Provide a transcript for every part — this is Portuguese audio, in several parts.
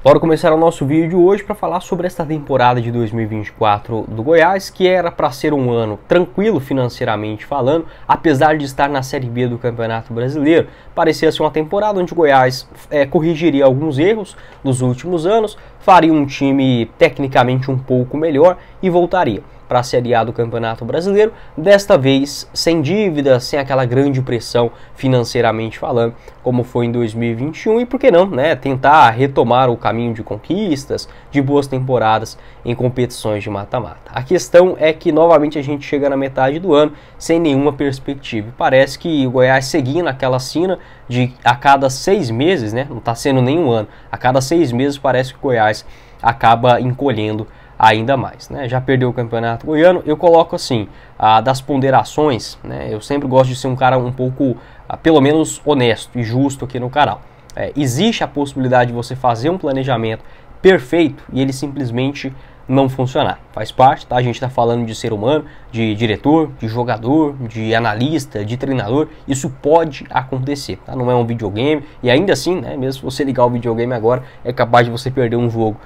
Bora começar o nosso vídeo hoje para falar sobre esta temporada de 2024 do Goiás, que era para ser um ano tranquilo financeiramente falando, apesar de estar na Série B do Campeonato Brasileiro. Parecia ser uma temporada onde o Goiás corrigiria alguns erros dos últimos anos, faria um time tecnicamente um pouco melhor e voltaria para a Série A do Campeonato Brasileiro, desta vez sem dívidas, sem aquela grande pressão financeiramente falando, como foi em 2021, e por que não, né, tentar retomar o caminho de conquistas, de boas temporadas em competições de mata-mata. A questão é que novamente a gente chega na metade do ano sem nenhuma perspectiva. Parece que o Goiás seguindo naquela sina de a cada 6 meses, né, não está sendo nenhum ano, a cada 6 meses parece que o Goiás acaba encolhendo ainda mais, né? Já perdeu o Campeonato Goiano. Eu coloco assim, das ponderações, né? Eu sempre gosto de ser um cara um pouco, pelo menos honesto e justo aqui no canal. Existe a possibilidade de você fazer um planejamento perfeito e ele simplesmente não funcionar. Faz parte, tá? A gente está falando de ser humano, de diretor, de jogador, de analista, de treinador. Isso pode acontecer, tá? Não é um videogame e ainda assim, né, mesmo se você ligar o videogame agora, é capaz de você perder um jogo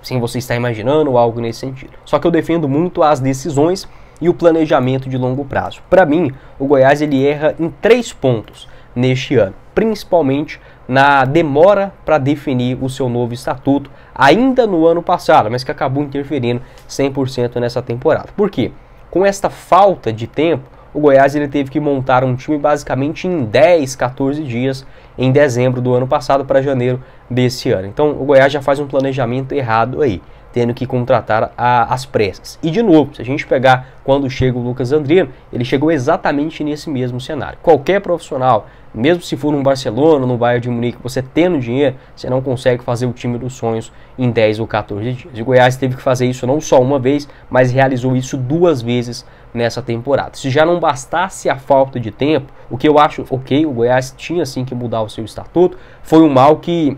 sem você estar imaginando ou algo nesse sentido. Só que eu defendo muito as decisões e o planejamento de longo prazo. Para mim, o Goiás ele erra em 3 pontos neste ano, principalmente na demora para definir o seu novo estatuto, ainda no ano passado, mas que acabou interferindo 100% nessa temporada. Por quê? Com esta falta de tempo, o Goiás ele teve que montar um time basicamente em 10, 14 dias em dezembro do ano passado para janeiro desse ano. Então o Goiás já faz um planejamento errado aí, tendo que contratar às pressas. E de novo, se a gente pegar quando chega o Lucas Andriano, ele chegou exatamente nesse mesmo cenário. Qualquer profissional, mesmo se for no Barcelona, no Bayern de Munique, você tendo dinheiro, você não consegue fazer o time dos sonhos em 10 ou 14 dias. E o Goiás teve que fazer isso não só uma vez, mas realizou isso 2 vezes nessa temporada. Se já não bastasse a falta de tempo, o que eu acho ok, o Goiás tinha sim que mudar o seu estatuto, foi um mal que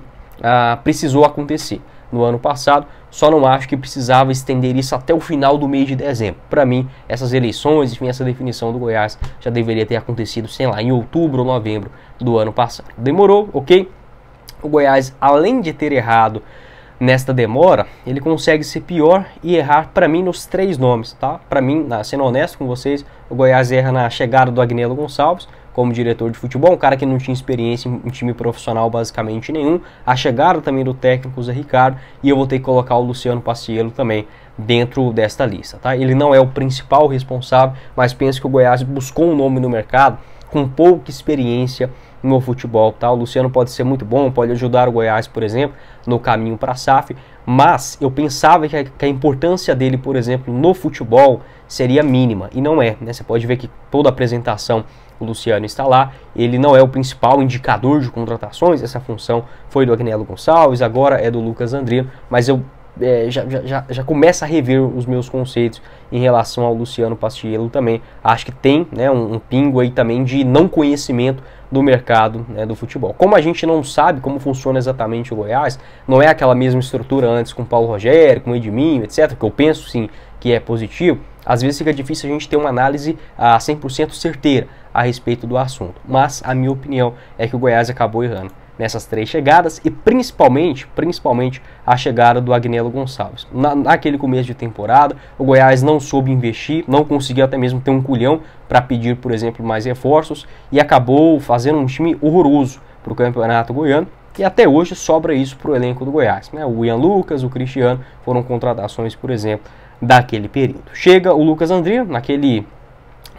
precisou acontecer no ano passado, só não acho que precisava estender isso até o final do mês de dezembro. Para mim, essas eleições, enfim, essa definição do Goiás já deveria ter acontecido, sei lá, em outubro ou novembro do ano passado. Demorou, ok? O Goiás, além de ter errado nesta demora, ele consegue ser pior e errar, para mim, nos 3 nomes, tá? Para mim, sendo honesto com vocês, o Goiás erra na chegada do Agnello Gonçalves como diretor de futebol, um cara que não tinha experiência em time profissional basicamente nenhum, a chegada também do técnico Zé Ricardo, e eu vou ter que colocar o Luciano Paciello também dentro desta lista, tá? Ele não é o principal responsável, mas penso que o Goiás buscou um nome no mercado com pouca experiência no futebol, tá? O Luciano pode ser muito bom, pode ajudar o Goiás, por exemplo, no caminho para a SAF, mas eu pensava que a importância dele, por exemplo, no futebol seria mínima, e não é, né? Você pode ver que toda a apresentação o Luciano está lá, ele não é o principal indicador de contratações, essa função foi do Agnello Gonçalves, agora é do Lucas Andriano, mas eu já começo a rever os meus conceitos em relação ao Luciano Paciello também. Acho que tem, né, um pingo aí também de não conhecimento do mercado, né, do futebol. Como a gente não sabe como funciona exatamente o Goiás, não é aquela mesma estrutura antes com o Paulo Rogério, com o Edminho, etc., que eu penso sim que é positivo, às vezes fica difícil a gente ter uma análise 100% certeira a respeito do assunto. Mas a minha opinião é que o Goiás acabou errando nessas 3 chegadas e principalmente a chegada do Agnello Gonçalves. Naquele começo de temporada, o Goiás não soube investir, não conseguiu até mesmo ter um culhão para pedir, por exemplo, mais reforços e acabou fazendo um time horroroso para o Campeonato Goiano. E até hoje sobra isso para o elenco do Goiás, né? O Ian Lucas, o Cristiano foram contratações, por exemplo, daquele período. Chega o Lucas Andriano naquele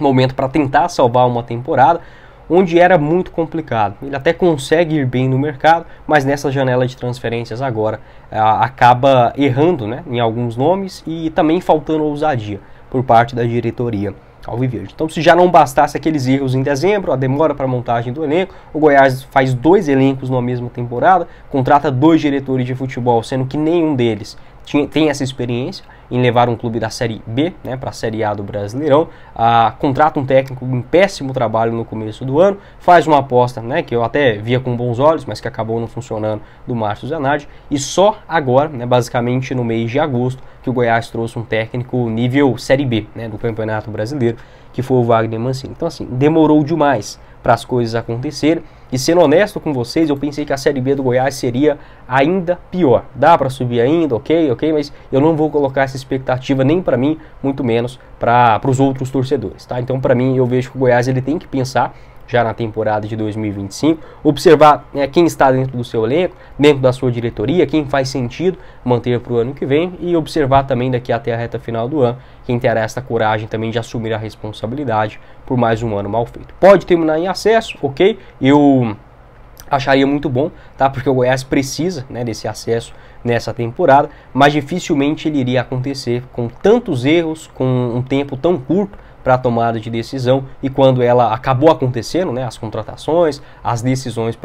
momento para tentar salvar uma temporada onde era muito complicado. Ele até consegue ir bem no mercado, mas nessa janela de transferências agora acaba errando, né, em alguns nomes e também faltando ousadia por parte da diretoria alviverde. Então, se já não bastasse aqueles erros em dezembro, a demora para a montagem do elenco, o Goiás faz 2 elencos na mesma temporada, contrata 2 diretores de futebol, sendo que nenhum deles tem essa experiência em levar um clube da Série B, né, para a Série A do Brasileirão, contrata um técnico em péssimo trabalho no começo do ano, faz uma aposta, né, que eu até via com bons olhos, mas que acabou não funcionando, do Márcio Zanardi, e só agora, né, basicamente no mês de agosto, que o Goiás trouxe um técnico nível Série B, né, do Campeonato Brasileiro, que foi o Wagner Mancini. Então assim, demorou demais para as coisas acontecerem. E sendo honesto com vocês, eu pensei que a Série B do Goiás seria ainda pior. Dá para subir ainda, ok, mas eu não vou colocar essa expectativa nem para mim, muito menos para os outros torcedores, tá? Então, para mim, eu vejo que o Goiás ele tem que pensar já na temporada de 2025, observar quem está dentro do seu elenco, dentro da sua diretoria, quem faz sentido manter para o ano que vem e observar também daqui até a reta final do ano quem terá essa coragem também de assumir a responsabilidade por mais um ano mal feito. Pode terminar em acesso, ok? Eu acharia muito bom, tá? Porque o Goiás precisa, né, desse acesso nessa temporada, mas dificilmente ele iria acontecer com tantos erros, com um tempo tão curto para a tomada de decisão, e quando ela acabou acontecendo, né, as contratações, as decisões